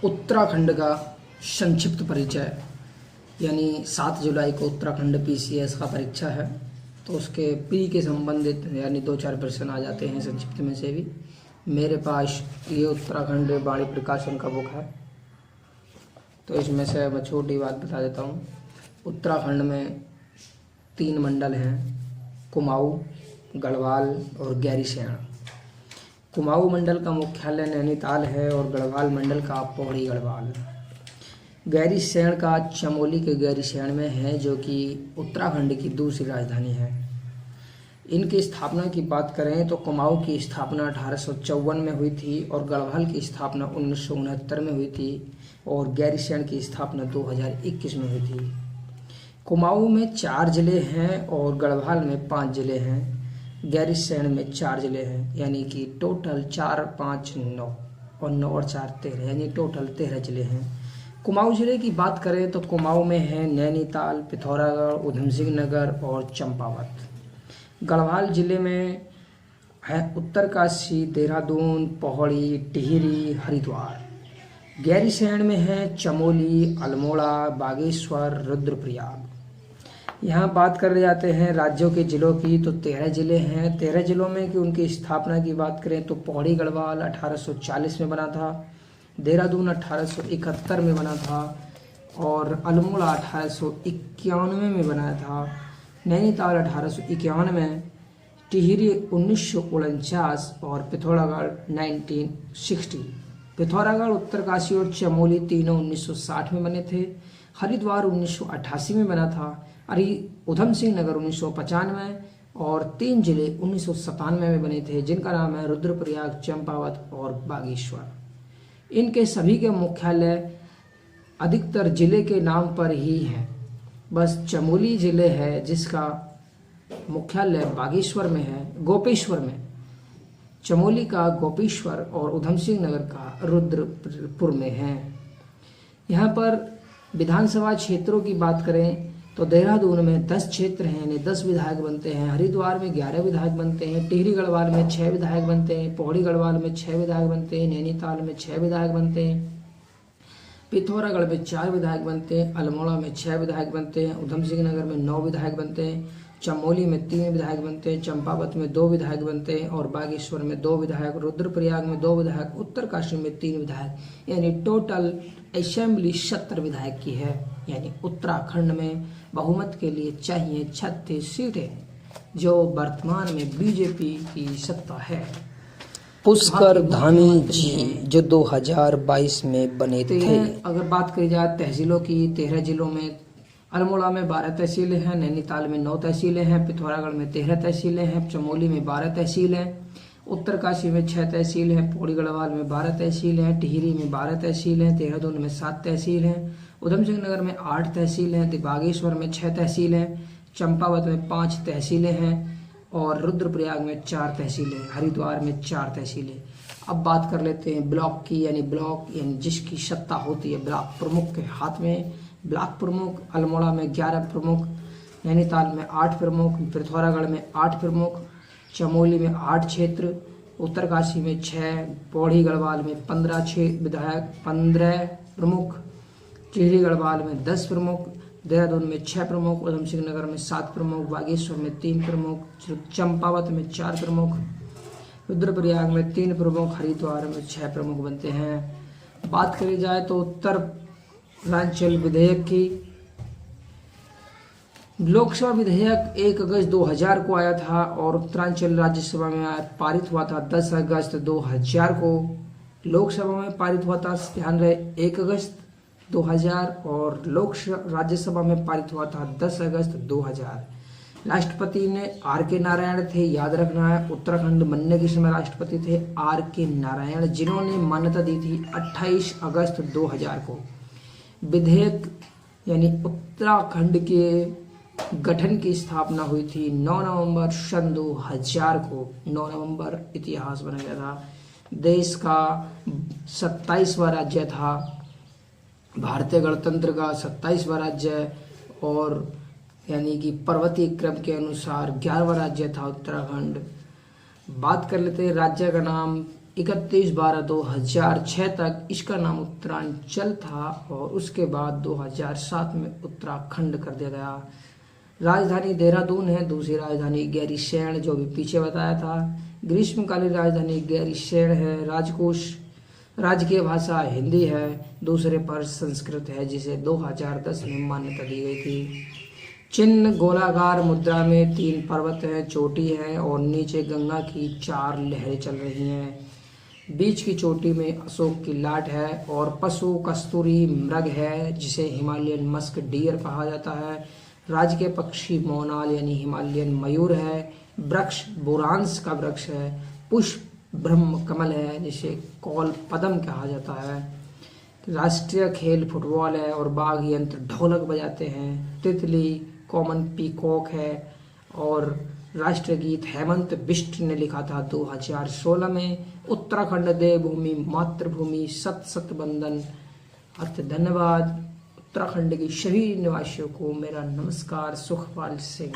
उत्तराखंड का संक्षिप्त परिचय। यानी 7 जुलाई को उत्तराखंड पीसीएस का परीक्षा है, तो उसके प्री के संबंधित यानी 2-4 प्रश्न आ जाते हैं संक्षिप्त में से भी। मेरे पास ये उत्तराखंड वाणी प्रकाशन का बुक है, तो इसमें से मैं छोटी बात बता देता हूँ। उत्तराखंड में 3 मंडल हैं, कुमाऊँ, गढ़वाल और गैरीसैंण। कुमाऊँ मंडल का मुख्यालय नैनीताल है और गढ़वाल मंडल का पौड़ी गढ़वाल। गैरीसैंण का चमोली के गैरीसैंण में है, जो कि उत्तराखंड की दूसरी राजधानी है। इनकी स्थापना की बात करें तो कुमाऊँ की स्थापना 1854 में हुई थी और गढ़वाल की स्थापना 1969 में हुई थी और गैरीसैंण की स्थापना 2021 में हुई थी। कुमाऊँ में 4 जिले हैं और गढ़वाल में 5 जिले हैं। गैरीसैंण में 4 जिले हैं, यानी कि टोटल 4, 5, 9 और 9 और 4 13, यानी टोटल 13 जिले हैं। कुमाऊँ जिले की बात करें तो कुमाऊँ में है नैनीताल, पिथौरागढ़, ऊधम सिंह नगर और चंपावत। गढ़वाल जिले में है उत्तरकाशी, देहरादून, पौड़ी, टिहरी, हरिद्वार। गैरीसैंण में है चमोली, अल्मोड़ा, बागेश्वर, रुद्रप्रयाग। यहाँ बात कर जाते हैं राज्यों के जिलों की, तो 13 जिले हैं। 13 जिलों में कि उनकी स्थापना की बात करें तो पौड़ी गढ़वाल 1840 में बना था, देहरादून 1871 में बना था और अल्मोड़ा 1891 में बना था, नैनीताल 1851 में, टिहरी 1949 और पिथौरागढ़ 1960। पिथौरागढ़, उत्तरकाशी और चमोली तीनों 1960 में बने थे। हरिद्वार 1988 में बना था, ऊधम सिंह नगर 1995 और 3 जिले 1997 में बने थे, जिनका नाम है रुद्रप्रयाग, चंपावत और बागेश्वर। इनके सभी के मुख्यालय अधिकतर जिले के नाम पर ही हैं। बस चमोली जिले है जिसका मुख्यालय बागेश्वर में है, गोपेश्वर में। चमोली का गोपेश्वर और ऊधम सिंह नगर का रुद्रपुर में है। यहाँ पर विधानसभा क्षेत्रों की बात करें तो देहरादून में 10 क्षेत्र हैं, यानी 10 विधायक बनते हैं। हरिद्वार में 11 विधायक बनते हैं। टिहरी गढ़वाल में 6 विधायक बनते हैं। पौड़ी गढ़वाल में 6 विधायक बनते हैं। नैनीताल में 6 विधायक बनते हैं। पिथौरागढ़ में 4 विधायक बनते हैं। अल्मोड़ा में 6 विधायक बनते हैं। ऊधम सिंह नगर में 9 विधायक बनते हैं। चमोली में 3 विधायक बनते हैं। चंपावत में 2 विधायक बनते हैं और बागेश्वर में 2 विधायक, रुद्रप्रयाग में 2 विधायक, उत्तरकाशी में 3 विधायक, यानी टोटल असेंबली 70 विधायक की है। यानी उत्तराखंड में बहुमत के लिए चाहिए 36 सीटें, जो वर्तमान में बीजेपी की सत्ता है। पुष्कर धामी जी जो 2022 में बने थे। अगर बात करी जाए तहसीलों की, 13 जिलों में अल्मोड़ा में 12 तहसीलें हैं, नैनीताल में 9 तहसीलें हैं, पिथौरागढ़ में 13 तहसीलें हैं, चमोली में 12 तहसील हैं, उत्तरकाशी में 6 तहसील हैं, पौड़ी गढ़वाल में 12 तहसील हैं, टिहरी में 12 तहसील हैं, देहरादून में 7 तहसील हैं, ऊधम सिंह नगर में 8 तहसील हैं, बागेश्वर में 6 तहसील हैं, चंपावत में 5 तहसीलें हैं और रुद्रप्रयाग में 4 तहसीलें, हरिद्वार में 4 तहसीलें। अब बात कर लेते हैं ब्लॉक की, यानी ब्लॉक यानी जिसकी सत्ता होती है ब्लॉक प्रमुख के हाथ में। ब्लॉक प्रमुख अल्मोड़ा में 11 प्रमुख, नैनीताल में 8 प्रमुख, पिथौरागढ़ में 8 प्रमुख, चमोली में 8 क्षेत्र, उत्तरकाशी में 6, पौड़ी गढ़वाल में 15 प्रमुख, टिहरी गढ़वाल में 10 प्रमुख, देहरादून में 6 प्रमुख, ऊधम सिंह नगर में 7 प्रमुख, बागेश्वर में 3 प्रमुख, चंपावत में 4 प्रमुख, रुद्रप्रयाग में 3 प्रमुख, हरिद्वार में 6 प्रमुख बनते हैं। बात करी जाए तो उत्तरांचल विधेयक की, लोकसभा विधेयक 1 अगस्त 2000 को आया था और उत्तरांचल राज्यसभा में पारित हुआ था 10 अगस्त 2000 को। लोकसभा में पारित हुआ था, ध्यान रहे, 1 अगस्त 2000 और राज्यसभा में पारित हुआ था 10 अगस्त 2000। राष्ट्रपति ने R.K. नारायण थे, याद रखना है। उत्तराखंड बनने के समय राष्ट्रपति थे R.K. नारायण, जिन्होंने मान्यता दी थी 28 अगस्त 2000 को। विधेयक यानी उत्तराखंड के गठन की स्थापना हुई थी 9 नवंबर सन 2000 को। 9 नवंबर इतिहास बना गया था। देश का 27वां राज्य था, भारतीय गणतंत्र का 27वां राज्य, और यानी कि पर्वतीय क्रम के अनुसार 11वां राज्य था उत्तराखंड। बात कर लेते हैं राज्य का नाम 31/12/2006 तक इसका नाम उत्तरांचल था और उसके बाद 2007 में उत्तराखंड कर दिया गया। राजधानी देहरादून है। दूसरी राजधानी गैरीसैंण, जो भी पीछे बताया था। ग्रीष्मकालीन राजधानी गैरीसैंण है। राजकोष राजकीय भाषा हिंदी है। दूसरे पर संस्कृत है, जिसे 2010 में मान्यता दी गई थी। चिन्ह गोलाकार मुद्रा में 3 पर्वत है, चोटी है और नीचे गंगा की 4 लहरें चल रही हैं। बीच की चोटी में अशोक की लाट है और पशु कस्तूरी मृग है, जिसे हिमालयन मस्क डियर कहा जाता है। राज्य के पक्षी मोनाल यानी हिमालयन मयूर है। वृक्ष बुरांस का वृक्ष है। पुष्प ब्रह्म कमल है, जिसे कौल पदम कहा जाता है। राष्ट्रीय खेल फुटबॉल है और बाघ यंत्र ढोलक बजाते हैं। तितली कॉमन पीकॉक है और राष्ट्रीय गीत हेमंत बिष्ट ने लिखा था 2016 में। उत्तराखंड देवभूमि मातृभूमि सत सत बंदन। अर्थ धन्यवाद। उत्तराखंड के सभी निवासियों को मेरा नमस्कार। सुखपाल सिंह।